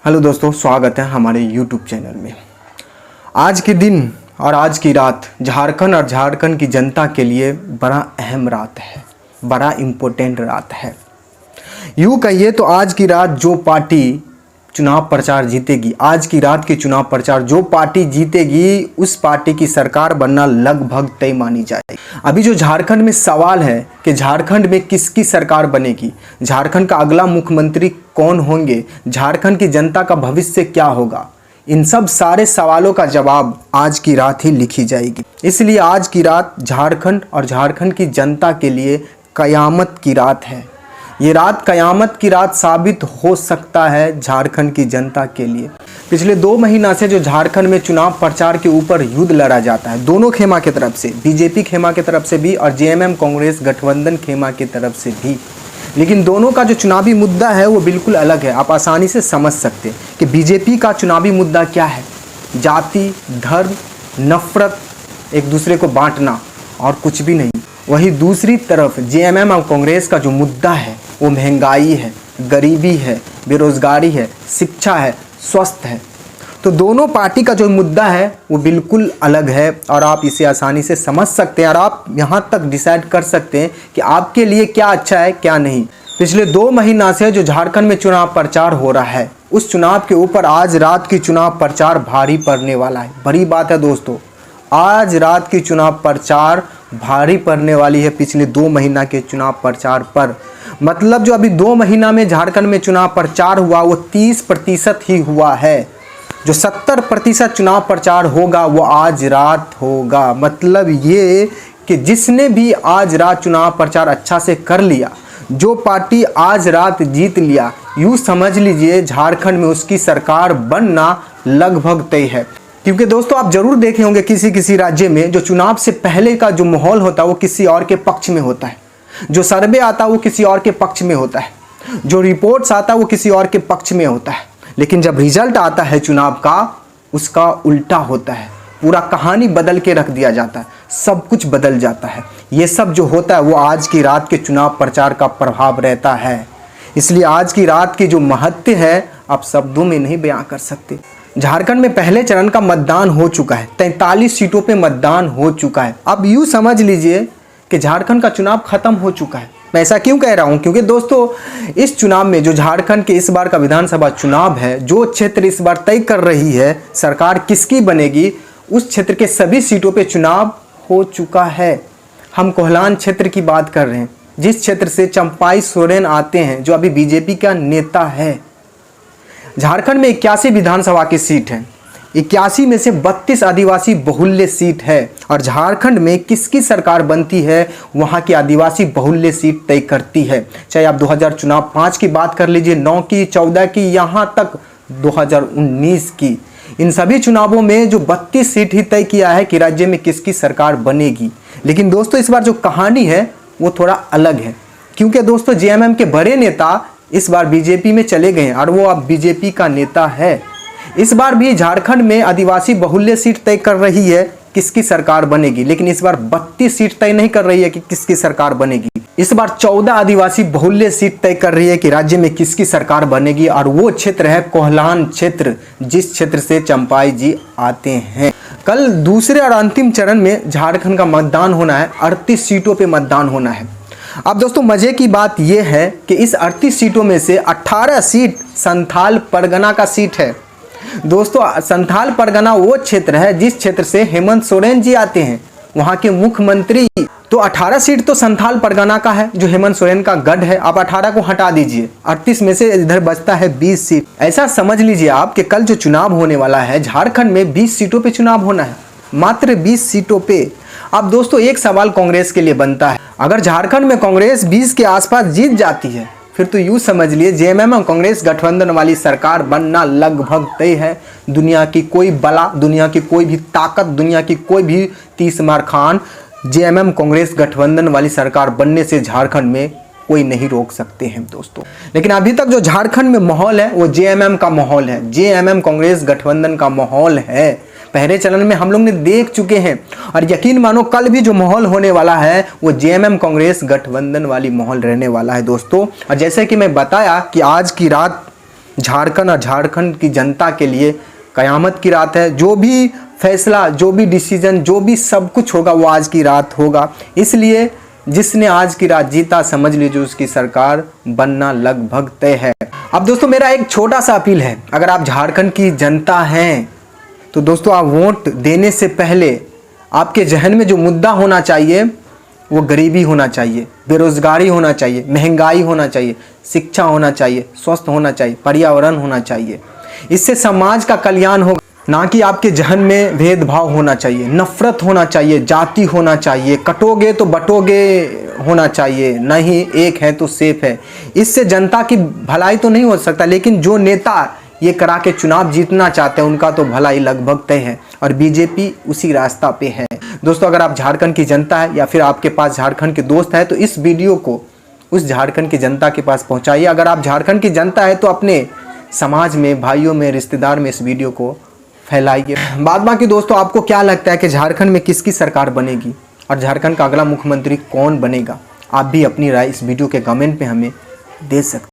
Hello दोस्तों, स्वागत है हमारे YouTube चैनल में। आज के दिन और आज की रात झारखंड और झारखंड की जनता के लिए बड़ा अहम रात है, बड़ा इम्पोर्टेंट रात है। यूँ कहिए तो आज की रात जो पार्टी चुनाव प्रचार जीतेगी, आज की रात की चुनाव प्रचार जो पार्टी जीतेगी उस पार्टी की सरकार बनना लगभग तय मानी जाएगी। अभी जो झारखंड में सवाल है कि झारखंड में किसकी सरकार बनेगी, झारखंड का अगला मुख्यमंत्री कौन होंगे, झारखंड की जनता का भविष्य क्या होगा, इन सब सारे सवालों का जवाब आज की रात ही लिखी जाएगी। इसलिए आज की रात झारखंड और झारखंड की जनता के लिए कयामत की रात है। ये रात कयामत की रात साबित हो सकता है झारखंड की जनता के लिए। पिछले 2 महीना से जो झारखंड में चुनाव प्रचार के ऊपर युद्ध लड़ा जाता है, दोनों खेमा की तरफ से, बीजेपी खेमा की तरफ से भी और जेएमएम कांग्रेस गठबंधन खेमा की तरफ से भी, लेकिन दोनों का जो चुनावी मुद्दा है वो बिल्कुल अलग है। आप आसानी से समझ सकते हैं कि बीजेपी का चुनावी मुद्दा क्या है, जाति, धर्म, नफरत, एक दूसरे को बांटना और कुछ भी नहीं। वही दूसरी तरफ जेएमएम और कांग्रेस का जो मुद्दा है वो महंगाई है, गरीबी है, बेरोजगारी है, शिक्षा है, स्वास्थ्य है। तो दोनों पार्टी का जो मुद्दा है वो बिल्कुल अलग है और आप इसे आसानी से समझ सकते हैं और आप यहाँ तक डिसाइड कर सकते हैं कि आपके लिए क्या अच्छा है क्या नहीं। पिछले 2 महीना से जो झारखंड में चुनाव प्रचार हो रहा है, उस चुनाव के ऊपर आज रात की चुनाव प्रचार भारी पड़ने वाला है। बड़ी बात है दोस्तों, आज रात की चुनाव प्रचार भारी पड़ने वाली है पिछले 2 महीना के चुनाव प्रचार पर। मतलब जो अभी 2 महीना में झारखंड में चुनाव प्रचार हुआ वो 30% ही हुआ है। जो 70% चुनाव प्रचार होगा वो आज रात होगा। मतलब ये कि जिसने भी आज रात चुनाव प्रचार अच्छा से कर लिया, जो पार्टी आज रात जीत लिया, यूँ समझ लीजिए झारखंड में उसकी सरकार बनना लगभग तय है। क्योंकि दोस्तों आप जरूर देखे होंगे किसी राज्य में जो चुनाव से पहले का जो माहौल होता है वो किसी और के पक्ष में होता है, जो सर्वे आता है वो किसी और के पक्ष में होता है, जो रिपोर्ट्स आता है वो किसी और के पक्ष में होता है, लेकिन जब रिजल्ट आता है चुनाव का उसका उल्टा होता है। पूरा कहानी बदल के रख दिया जाता है, सब कुछ बदल जाता है। ये सब जो होता है वो आज की रात के चुनाव प्रचार का प्रभाव रहता है। इसलिए आज की रात की जो महत्व है आप शब्दों में नहीं बयां कर सकते। झारखंड में पहले चरण का मतदान हो चुका है, 43 सीटों पे मतदान हो चुका है। अब यूँ समझ लीजिए कि झारखंड का चुनाव खत्म हो चुका है। मैं ऐसा क्यों कह रहा हूँ, क्योंकि दोस्तों इस चुनाव में जो झारखंड के इस बार का विधानसभा चुनाव है, जो क्षेत्र इस बार तय कर रही है सरकार किसकी बनेगी, उस क्षेत्र के सभी सीटों पे चुनाव हो चुका है। हम कोल्हान क्षेत्र की बात कर रहे हैं, जिस क्षेत्र से चंपाई सोरेन आते हैं, जो अभी बीजेपी का नेता है। झारखंड में 81 विधानसभा की सीट है, 81 में से 32 आदिवासी बहुल्य सीट है और झारखंड में किसकी सरकार बनती है वहां की आदिवासी बहुल्य सीट तय करती है। चाहे आप 2005 की बात कर लीजिए, 9 की, 14 की, यहां तक 2019 की, इन सभी चुनावों में जो 32 सीट ही तय किया है कि राज्य में किसकी सरकार बनेगी। लेकिन दोस्तों इस बार जो कहानी है वो थोड़ा अलग है, क्योंकि दोस्तों जेएमएम के बड़े नेता इस बार बीजेपी में चले गए और वो अब बीजेपी का नेता है। इस बार भी झारखंड में आदिवासी बहुल्य सीट तय कर रही है किसकी सरकार बनेगी, लेकिन इस बार 32 सीट तय नहीं कर रही है कि किसकी सरकार बनेगी। इस बार 14 आदिवासी बहुल्य सीट तय कर रही है कि राज्य में किसकी सरकार बनेगी और वो क्षेत्र है कोल्हान क्षेत्र, जिस क्षेत्र से चंपाई जी आते हैं। कल दूसरे और अंतिम चरण में झारखंड का मतदान होना है, 38 सीटों पर मतदान होना है। अब दोस्तों मजे की बात यह है कि इस 38 सीटों में से 18 सीट संथाल परगना का सीट है। दोस्तों संथाल परगना वो क्षेत्र है जिस क्षेत्र से हेमंत सोरेन जी आते हैं, वहां के मुख्यमंत्री। तो 18 सीट तो संथाल परगना का है जो हेमंत सोरेन का गढ़ है। आप 18 को हटा दीजिए, 38 में से इधर बचता है 20 सीट। ऐसा समझ लीजिए आप कि कल जो चुनाव होने वाला है झारखंड में 20 सीटों पे चुनाव होना है, मात्र 20 सीटों पे। अब दोस्तों एक सवाल कांग्रेस के लिए बनता है, अगर झारखंड में कांग्रेस 20 के आसपास जीत जाती है फिर तो यूँ समझ लिए जेएमएम और कांग्रेस गठबंधन वाली सरकार बनना लगभग तय है। दुनिया की कोई बला, दुनिया की कोई भी ताकत, दुनिया की कोई भी 30 मार खान जेएमएम कांग्रेस गठबंधन वाली सरकार बनने से झारखंड में कोई नहीं रोक सकते हैं दोस्तों। लेकिन अभी तक जो झारखंड में माहौल है वो जेएमएम का माहौल है, जेएमएम कांग्रेस गठबंधन का माहौल है। पहले चरण में हम लोग ने देख चुके हैं और यकीन मानो कल भी जो माहौल होने वाला है वो जेएमएम कांग्रेस गठबंधन वाली माहौल रहने वाला है दोस्तों। और जैसे कि मैं बताया कि आज की रात झारखंड और झारखंड की जनता के लिए कयामत की रात है। जो भी फैसला, जो भी डिसीजन, जो भी सब कुछ होगा वो आज की रात होगा। इसलिए जिसने आज की रात जीता, समझ लीजिए उसकी सरकार बनना लगभग तय है। अब दोस्तों मेरा एक छोटा सा अपील है, अगर आप झारखंड की जनता हैं तो दोस्तों आप वोट देने से पहले आपके जहन में जो मुद्दा होना चाहिए वो गरीबी होना चाहिए, बेरोजगारी होना चाहिए, महंगाई होना चाहिए, शिक्षा होना चाहिए, स्वस्थ होना चाहिए, पर्यावरण होना चाहिए। इससे समाज का कल्याण होगा, ना कि आपके जहन में भेदभाव होना चाहिए, नफरत होना चाहिए, जाति होना चाहिए, कटोगे तो बटोगे होना चाहिए, नहीं एक है तो सेफ है। इससे जनता की भलाई तो नहीं हो सकता, लेकिन जो नेता ये करा के चुनाव जीतना चाहते हैं उनका तो भलाई लगभग तय है और बीजेपी उसी रास्ता पे है। दोस्तों अगर आप झारखंड की जनता है या फिर आपके पास झारखंड के दोस्त हैं तो इस वीडियो को उस झारखंड की जनता के पास पहुंचाइए। अगर आप झारखंड की जनता है तो अपने समाज में, भाइयों में, रिश्तेदार में इस वीडियो को फैलाइए। बाद बाकी दोस्तों आपको क्या लगता है कि झारखंड में किसकी सरकार बनेगी और झारखंड का अगला मुख्यमंत्री कौन बनेगा? आप भी अपनी राय इस वीडियो के कमेंट पे हमें दे सकते हैं।